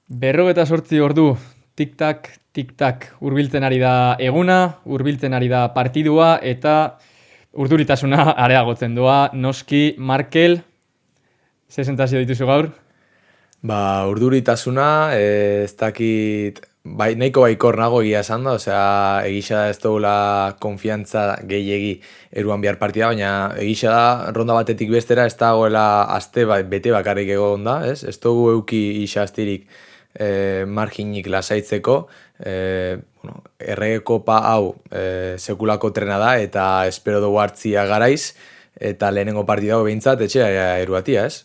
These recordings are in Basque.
48 ordu, tik-tak, tik-tak, hurbiltzen ari da eguna, hurbiltzen ari da partidua, eta urduritasuna areagotzen doa. Noski, Markel, ze sentsazio dituzu gaur? Urduritasuna, ez dakit, nahiko baikor nago egia esan da, egisa da ez dugula konfiantza gehiegi eruan bihar partida, baina egisa da ronda batetik bestera ez dagoela aste bete bakarrik egon da, ez? Ez dugu euki isa astirik marginik lasaitzeko, errege kopa hau sekulako trena da, eta espero dugu hartzia garaiz, eta lehenengo partida hau behintzat etxea eruatia, ez?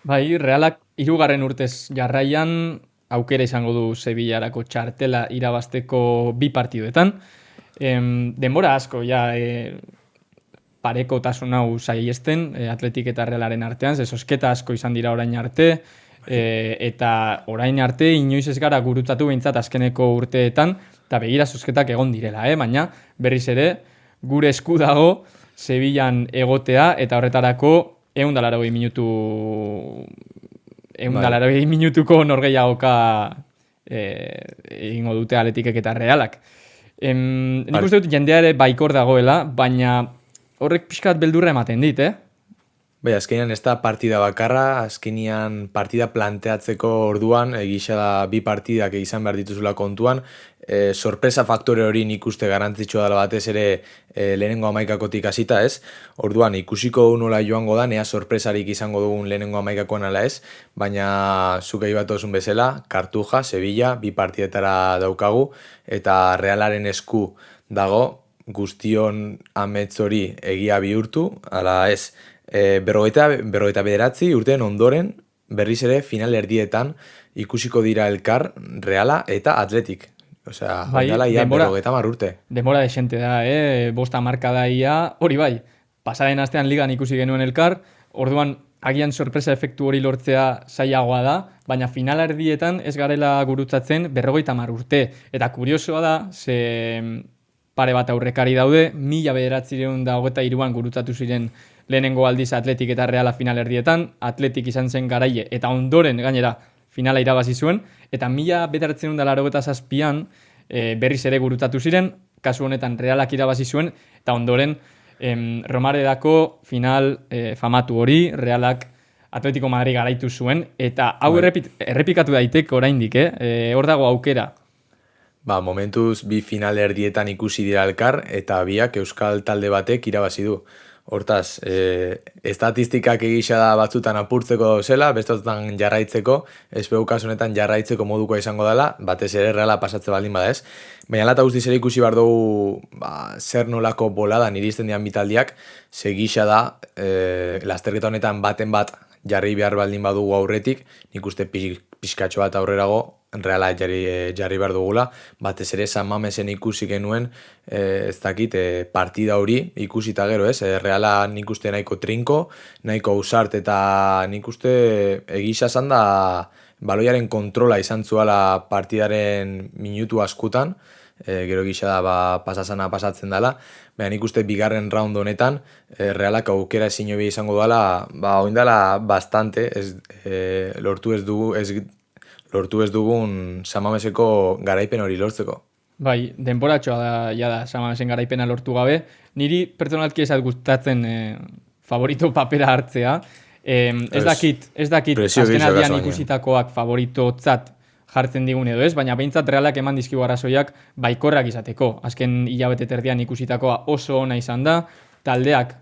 Bai, Realak hirugarren urtez jarraian aukera izango du Sevillarako txartela irabazteko bi partiduetan. Denbora asko, parekotasun hau saiesten, Atletik eta Realaren artean, ze zozketa asko izan dira orain arte, eta orain arte inoiz ez gara gurutzatu behintzat azkeneko urteetan, eta begira zozketak egon direla, baina berriz ere gure esku dago Sevillan egotea, eta horretarako 180 minutuko norgehiagoka egingo dute Atletikek eta Realak. Nik uste dut jendea ere baikor dagoela, baina horrek pixkat beldurra ematen dit, Bai, azkenean ez da partida bakarra, azkenean partida planteatzeko orduan, egisa da bi partidak izan behar dituzula kontuan, sorpresa faktore hori nik uste garantzitsua dela batez ere lehenengo hamaikakotik hasita, ez? Orduan ikusiko nola joango da, nea sorpresarik izango dugun lehenengo hamaikakoan ala ez, baina zuk aipatu duzun bezala, Cartuja, Sevilla, bi partidetara daukagu, eta Realaren esku dago guztion amets hori egia bihurtu, ala ez, berrogeita bederatzi urtean ondoren berriz ere final erdietan ikusiko dira elkar Reala eta Atletik. Oindala ia berrogeita hamar urte. Demora desente da, bosta marka da ia, hori bai, pasaren astean ligan ikusi genuen elkar, orduan agian sorpresa efektu hori lortzea zailagoa da, baina final erdietan ez garela gurutzatzen 50 urte. Eta kuriosoa da, ze pare bat aurrekari daude, 1923an gurutzatu ziren lehenengo aldiz Atletik eta Reala final erdietan, Atletik izan zen garaile, eta ondoren gainera finala irabazi zuen, eta 1987an berriz ere gurutzatu ziren, kasu honetan Realak irabazi zuen, eta ondoren Romaredako final famatu hori, Realak Atletico Madrid garaitu zuen, eta hau errepikatu daiteke oraindik, hor dago aukera. Momentuz bi final erdietan ikusi dira elkar, eta biak euskal talde batek irabazi du. Hortaz, estatistikak egisa da batzutan apurtzeko zela, bestetan jarraitzeko, espeu kasunetan jarraitzeko modukoa izango dela, batez ere Reala pasatze baldin bada ez. Baina lata guztiz ere ikusi behar dugu zer nolako boladan iristen dian bitaldiak, segisa da, lasterketa honetan baten bat jarri behar baldin badugu aurretik, nik uste pixkatxo bat aurrerago, Reala jarri behar dugula, batez ere San Mamesen ikusi genuen, ez dakit, partida hori ikusita gero, ez? Reala nik uste nahiko trinko, nahiko ausart, eta nik uste egisa zan da baloiaren kontrola izan zuala partidaren minutu askutan, gero egisa da pasatzen dela, baina nik uste bigarren round honetan, Realak aukera ezin hobi izango dela, oindala bastante, lortu ez dugun San Mameseko garaipen hori lortzeko. Bai, denboratxoa da San Mamesen garaipena lortu gabe. Niri pertsonalki ez gustatzen favorito papera hartzea. Ez dakit azken aldian ikusitakoak favoritotzat jartzen digun edo ez, baina behintzat Realak eman dizkigu arrazoiak baikorrak izateko. Azken hilabete terdian ikusitakoa oso ona izan da, taldeak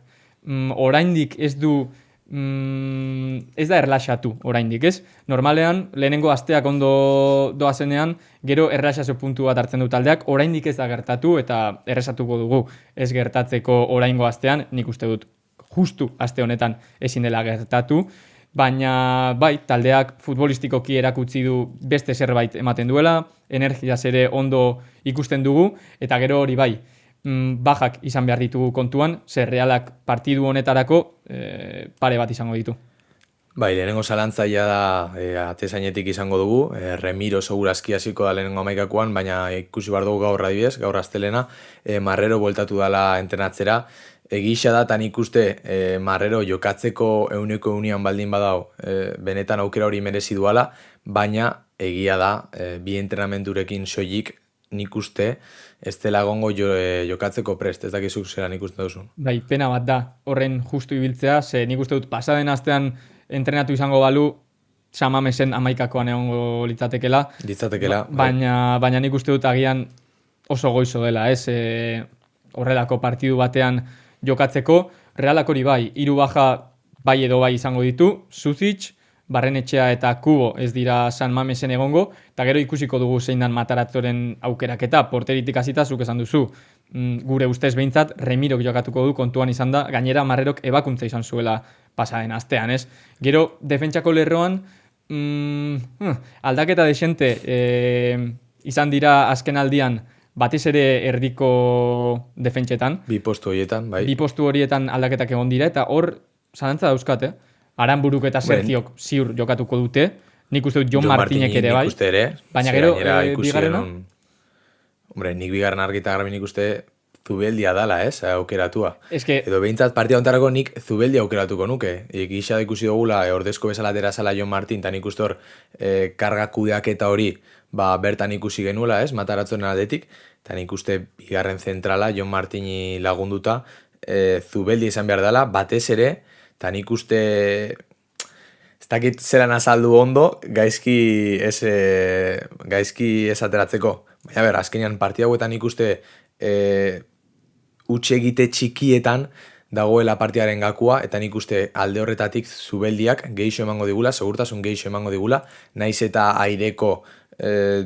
oraindik ez da erlaxatu oraindik, ez? Normalean, lehenengo asteak ondo doazenean, gero erlaxazio puntu bat hartzen du taldeak, oraindik ez da gertatu, eta errezatuko dugu ez gertatzeko oraingo astean, nik uste dut justu aste honetan ezin dela gertatu, baina bai, taldeak futbolistikoki erakutsi du beste zerbait ematen duela, energiaz ere ondo ikusten dugu, eta gero hori bai, bajak izan behar ditugu kontuan, zer Realak partidu honetarako pare bat izango ditu. Bai, lehenengo zalantzaia da atezainetik izango dugu, Remiro segurazki hasiko da lehenengo hamaikakoan, baina ikusi behar dugu gaur adibidez, gaur astelena, Marrero bueltatu dela entrenatzera, Egisa da, tan ikuste Marrero jokatzeko euneko eunian baldin badau, benetan aukera hori merezi duala, baina egia da, bi entrenamendurekin soilik nik uste ez dela egongo jokatzeko prest, ez dakizuk zelan ikusten duzu. Bai, pena bat da, horren justu ibiltzea, ze nik uste dut pasaden astean entrenatu izango balu, Samamesen 11kakoan egongo litzatekela. Litzatekela. Baina nik uste dut agian oso goizo dela, ez? Horrelako partidu batean jokatzeko, Realak hori bai, 3 baja bai edo bai izango ditu, Zuzic, Barrenetxea eta Kubo ez dira San Mamesen egongo, eta gero ikusiko dugu zein dan Matarazzoren aukeraketa, porteritik hasita zuk esan duzu. Gure ustez behintzat, Remirok jokatuko du kontuan izan da, gainera Marrerok ebakuntza izan zuela pasaden astean, ez? Gero, defentsako lerroan, aldaketa desente izan dira azken aldian, batez ere erdiko defentsetan. Bi postu horietan, bai. Bi postu horietan aldaketak egon dira, eta hor, zalantza dauzkat, Aranburuk eta Sergiok ziur jokatuko dute. Nik uste dut Jon Martinek ere bai. Nik uste ere. Baina gero, bigarrena? Hombre, nik bigarren argita garbi nik uste Zubeldia dala, aukeratua. Eske... Edo behintzat partida ontarako nik Zubeldia aukeratuko nuke. Gisa da ikusi dugula, ordezko bezala atera zala Jon Martin, eta nik uste hor karga kudeaketa hori bertan ikusi genuela, Matarazzoren aldetik, eta nik uste bigarren zentrala Jon Martini lagunduta Zubeldia izan behar dela, batez ere, eta nik uste ez dakit zelan azaldu ondo, gaizki ez ateratzeko. Baina azkenean partida hauetan nik uste utxe egite txikietan dagoela partidaren gakua, eta nik uste alde horretatik Zubeldiak geixo emango digula, segurtasun geixo emango digula, naiz eta aireko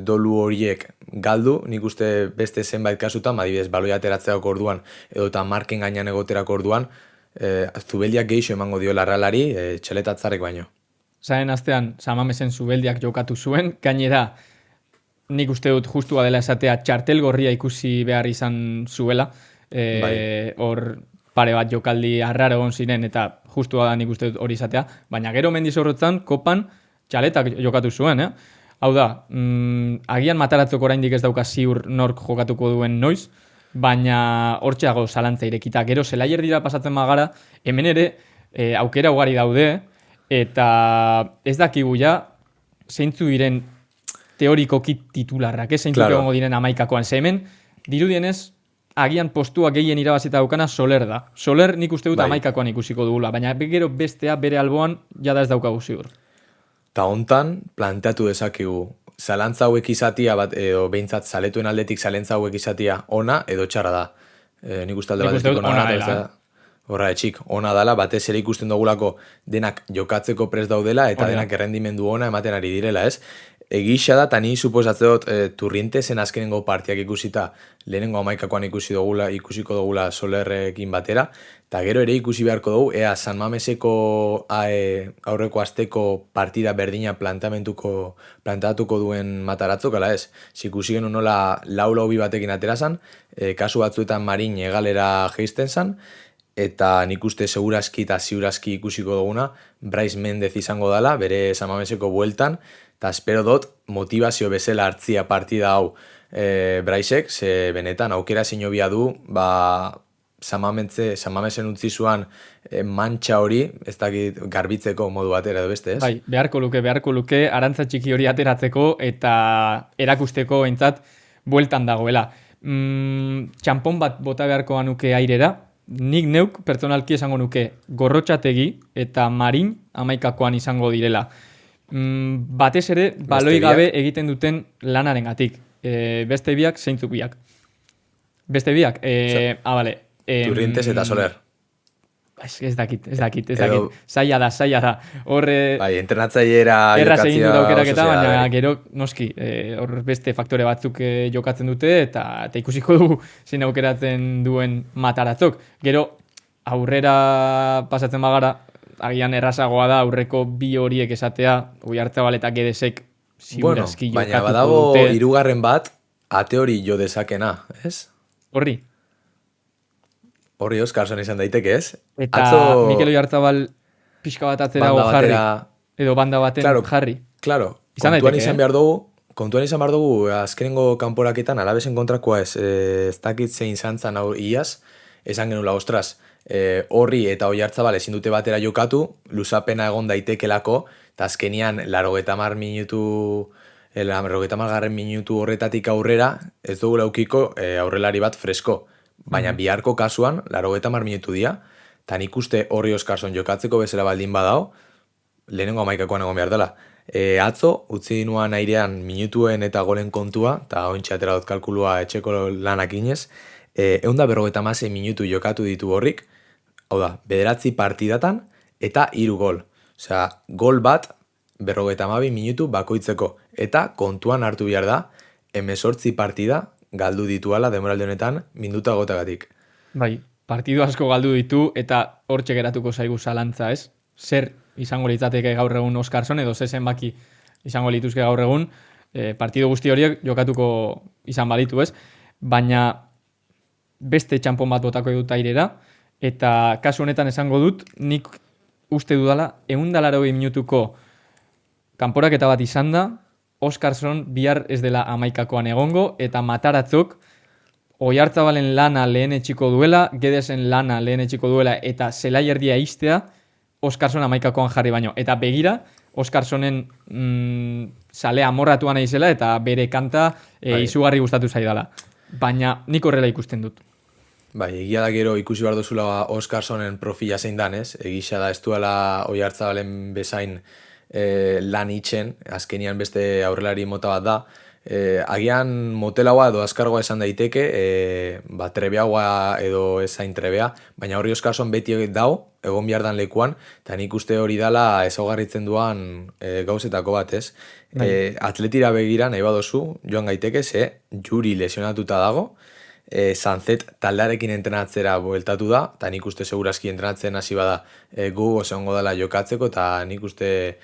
dolu horiek galdu, nik uste beste zenbait kasutan, adibidez baloi ateratzeak orduan, edo eta marken gainean egoterako orduan, Zubeldiak geixo emango dio Realari txeletatzarrek baino. Zaren astean, Samamesen Zubeldiak jokatu zuen, gainera nik uste dut justua dela esatea txartel gorria ikusi behar izan zuela, hor pare bat jokaldi arraro egon ziren, eta justua da nik uste dut hori izatea, baina gero Mendizorrotzan kopan txaletak jokatu zuen, Hau da, agian Mataratzok oraindik ez dauka ziur nork jokatuko duen noiz, baina hortxeago zalantza irekita. Gero zelaier dira pasatzen magara, hemen ere aukera ugari daude, eta ez dakigu ja zeintzu diren teorikoki titularrak, zeintzuk egongo diren 11kakoan. Ze hemen, dirudienez, agian postua gehien irabazita daukana Soler da. Soler nik uste dut 11kakoan ikusiko dugula, baina gero bestea bere alboan jada ez daukagu ziur. Ta hontan, planteatu dezakegu, zalantza hauek izatia bat, edo behintzat zaletuen aldetik zalantza hauek izatia ona edo txarra da. Nik uste alde batetik ona da. Horra etxik, ona dala, batez ere ikusten dugulako denak jokatzeko prest daudela, eta denak errendimendu ona ematen ari direla, ez? Egisa da, eta ni suposatzen dut Turrientesen azkenengo partiak ikusita, lehenengo 11kakoan ikusiko dugula Solerrekin batera, eta gero ere ikusi beharko dugu, ea San Mameseko aurreko asteko partida berdina planteatuko duen Mataratzok, ala ez? Ikusi genuen nola lau bi batekin aterazan, kasu batzuetan Marin egalera geisten zan, eta nik uste segurazki eta ziurazki ikusiko duguna, Brais Mendez izango dela, bere San Mameseko bueltan, eta espero dut motivazio bezala hartzia partida hau Braisek, ze benetan aukera zinobia du, San Mamesen utzi zuan mantxa hori, ez dakit garbitzeko modu batera edo beste, ez? Bai, beharko luke, arantza txiki hori ateratzeko eta erakusteko entzat bueltan dagoela. Txampon bat bota beharko nuke airera, nik neuk pertsonalki esango nuke Gorrotxategi eta Marin 11kakoan izango direla. Batez ere, baloi gabe egiten duten lanarengatik. Beste biak, zeintzuk biak. Beste biak, bale. Turrientes eta Soler. Ez dakit. Zaila da. Bai, entrenatzaileera jokatzia egin dut aukeraketa, baina gero, noski, hor beste faktore batzuk jokatzen dute, eta ikusiko dugu zein aukeratzen duen Mataratzok. Gero, aurrera pasatzen bagara, agian errazagoa da aurreko bi horiek esatea, Oiartzabal eta Gedesek ziurazki jokatuko dute. Baina badago hirugarren bat, ate hori jo dezakena, ez? Horri Oskarson izan daiteke, ez? Eta Mikel Oiartzabal pixka bat atzera jarri. Edo banda baten jarri. Claro, kontuan izan behar dugu, azkenengo kanporaketan Alavesen kontrakoa ez dakit zein zantzan hau iaz, esan genula, ostras, horri eta Oiartzabal ezin dute batera jokatu, luzapena egon daitekelako, eta azkenian 80 minutu, 80 minutu horretatik aurrera, ez dugu laukiko aurrelari bat fresko. Baina biharko kasuan, 80 minutu dira, eta nik uste horri Oskarson jokatzeko bezala baldin badao, lehenengo amaikakoan egon behar dela. Atzo, utzi nuan airean minutuen eta golen kontua, eta ointxe atera dut kalkulua etxeko lanak inez, 156 minutu jokatu ditu horrik, hau da, 9 partidatan eta 3 gol. Osea, gol bat 52 minutu bakoitzeko, eta kontuan hartu behar da, 18 partida galdu dituala demoralde honetan minuta gotagatik. Bai, partidu asko galdu ditu eta hortxe geratuko zaigu zalantza, ez? Zer izango litzateke gaur egun Oskarson edo ze zenbaki izango lituzke gaur egun partidu guzti horiek jokatuko izan baditu, ez? Baina beste txanpon bat botako dut airera eta kasu honetan esango dut nik uste dudala 180 minutuko kanporaketa bat izan da, Oskarson bihar ez dela amaikakoan egongo eta Mataratzok Oiartzabalen lana lehen etxiko duela, Gedesen lana lehen etxiko duela eta zelai erdia iztea Oskarson amaikakoan jarri baino. Eta begira, Oskarsonen sale amorratua naizela eta bere kanta izugarri gustatu zaidala. Baina nik horrela ikusten dut. Bai, egia da gero ikusi behar duzula Oskarsonen profila zein dan, ez? Egisa da ez duela Oiartzabalen bezain lan itxen, azkenian beste aurrelari mota bat da. Agian motelagoa edo azkargoa esan daiteke, trebeagoa edo ezain trebea, baina horri Oskarson beti dau, egon behar dan lekuan, eta nik uste hori dala ezaugarritzen duan gauzetako bat, ez? Atletira begira nahi badozu, joan gaiteke, ze Juri lesionatuta dago, Sanzet taldarekin entrenatzera bueltatu da, eta nik uste segurazki entrenatzen hasi bada gu oso dela jokatzeko, eta nik uste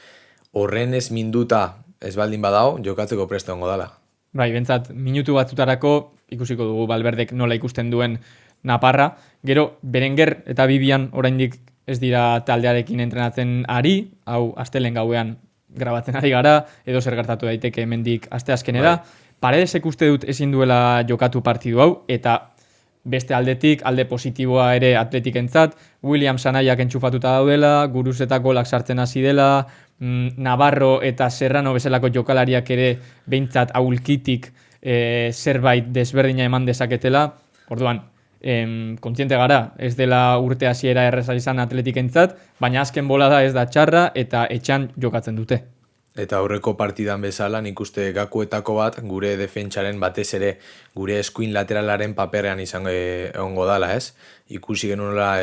horren ez minduta ez baldin badao, jokatzeko preste ongo dela. Bai, bentsat, minutu batzutarako ikusiko dugu Valverdek nola ikusten duen Naparra. Gero, Berenguer eta Bibian oraindik ez dira taldearekin entrenatzen ari, hau astelen gauean grabatzen ari gara, edo zer gertatu daiteke hemendik asteazkenera. Bai. Paredesek uste dut ezin duela jokatu partidu hau, eta beste aldetik, alde positiboa ere Atletikentzat, Williams anaiak entxufatuta daudela, Guruzetak golak sartzen hasi dela, Navarro eta Serrano bezalako jokalariak ere behintzat aulkitik zerbait desberdina eman dezaketela. Orduan, kontziente gara, ez dela urte hasiera erreza izan Atletikentzat, baina azken bolada ez da txarra eta etxan jokatzen dute. Eta aurreko partidan bezala nik uste gakuetako bat gure defentsaren batez ere gure eskuin lateralaren paperrean izango egongo dala, ez? Ikusi genuela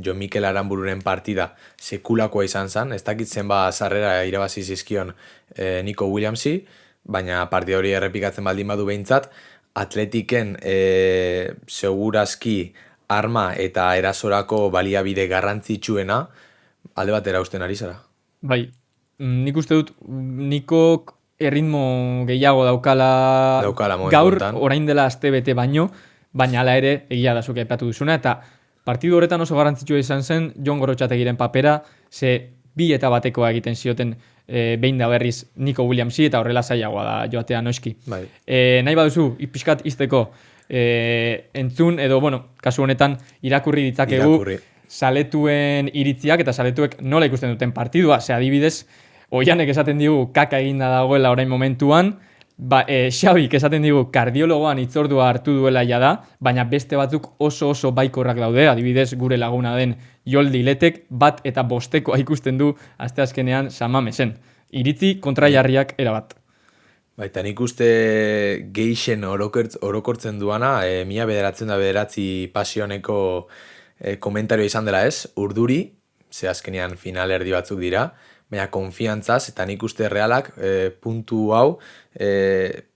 Jon Mikel Aranbururen partida sekulakoa izan zen, ez dakit zenba sarrera irabazi zizkion Nico Williamsi, baina partida hori errepikatzen baldin badu behintzat, Atletiken segurazki arma eta erasorako baliabide garrantzitsuena alde batera usten ari zara. Bai. Nik uste dut Nikok erritmo gehiago daukala gaur kontan. Orain dela aste bete baino, baina hala ere egia da zuk aipatu duzuna, eta partidu horretan oso garrantzitsua izan zen Jon Gorrotxategiren papera, ze 2 eta batekoa egiten zioten behin da berriz Nico Williamsi, eta horrela zailagoa da joatea noski. Bai. Nahi baduzu, pixkat izteko entzun, edo kasu honetan irakurri ditzakegu saletuen iritziak eta saletuek nola ikusten duten partidua, ze adibidez, Oianek esaten digu kaka eginda dagoela orain momentuan, Xabik esaten digu kardiologoan hitzordua hartu duela da, baina beste batzuk oso baikorrak daude, adibidez gure laguna den Joldi Letek 1 eta 5 ikusten du asteazkenean Samamesen. Iritzi kontrajarriak erabat. Baita nik uste geixen orokortzen duana, 1999 pasioneko komentario izan dela ez, urduri, ze azkenean final erdi batzuk dira, baina konfiantzaz, eta nik uste realak puntu hau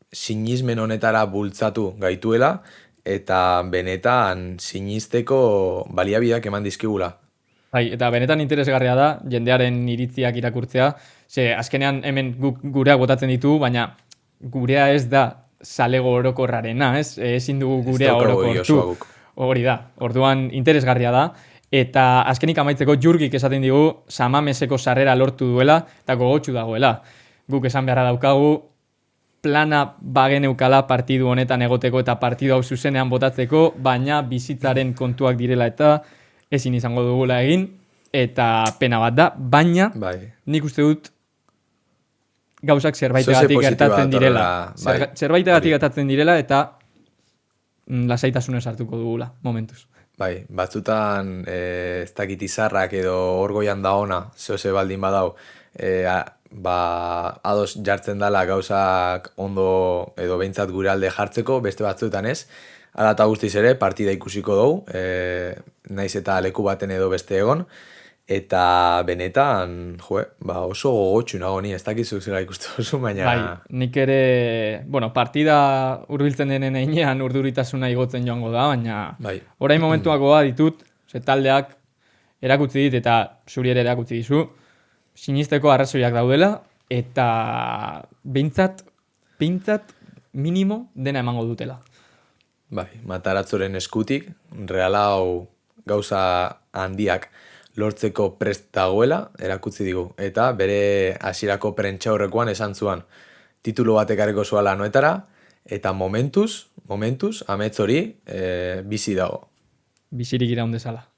sinismen honetara bultzatu gaituela, eta benetan sinisteko baliabideak eman dizkigula. Bai, eta benetan interesgarria da, jendearen iritziak irakurtzea, ze azkenean hemen gureak botatzen ditu, baina gurea ez da zalego orokorrarena, ez? Ezin dugu gurea orokortu. Hori da, orduan interesgarria da. Eta azkenik amaitzeko Jurgik esaten digu Samameseko sarrera lortu duela eta gogotsu dagoela. Guk esan beharra daukagu plana bageneukala partidu honetan egoteko eta partidu hau zuzenean botatzeko, baina bizitzaren kontuak direla eta ezin izango dugula egin, eta pena bat da, baina Bai. nik uste dut gauzak Zose zerbaitegatik positiboa gertatzen direla. datorrela, bai. Zerbaitegatik Hori. gertatzen direla, eta lasaitasunez hartuko dugula, momentuz. Bai, batzutan ez dakit izarrak edo orgoian da ona, zehose baldin badau, ados jartzen dala gauzak ondo edo behintzat gure alde jartzeko, beste batzuetan ez. Hala eta guztiz ere, partida ikusiko dugu, naiz eta leku baten edo beste egon, eta benetan, oso gogotxu nago ni, ez dakizu zera ikustu duzu, baina... Bai, nik ere, partida hurbiltzen denen einean urduritasuna igotzen joango da, baina Bai. orain momentuak goa ditut, taldeak erakutsi dit eta zuri ere erakutsi dizu, sinisteko arrazoiak daudela, eta behintzat minimo dena emango dutela. Bai, Matarazzoren eskutik, Real hau gauza handiak lortzeko prest dagoela, erakutsi digu. Eta bere hasierako prentxaurrekoan esan zuan, titulu bat ekarriko zuala noetara, eta momentuz, amets hori bizi dago. Bizirik iraun dezala.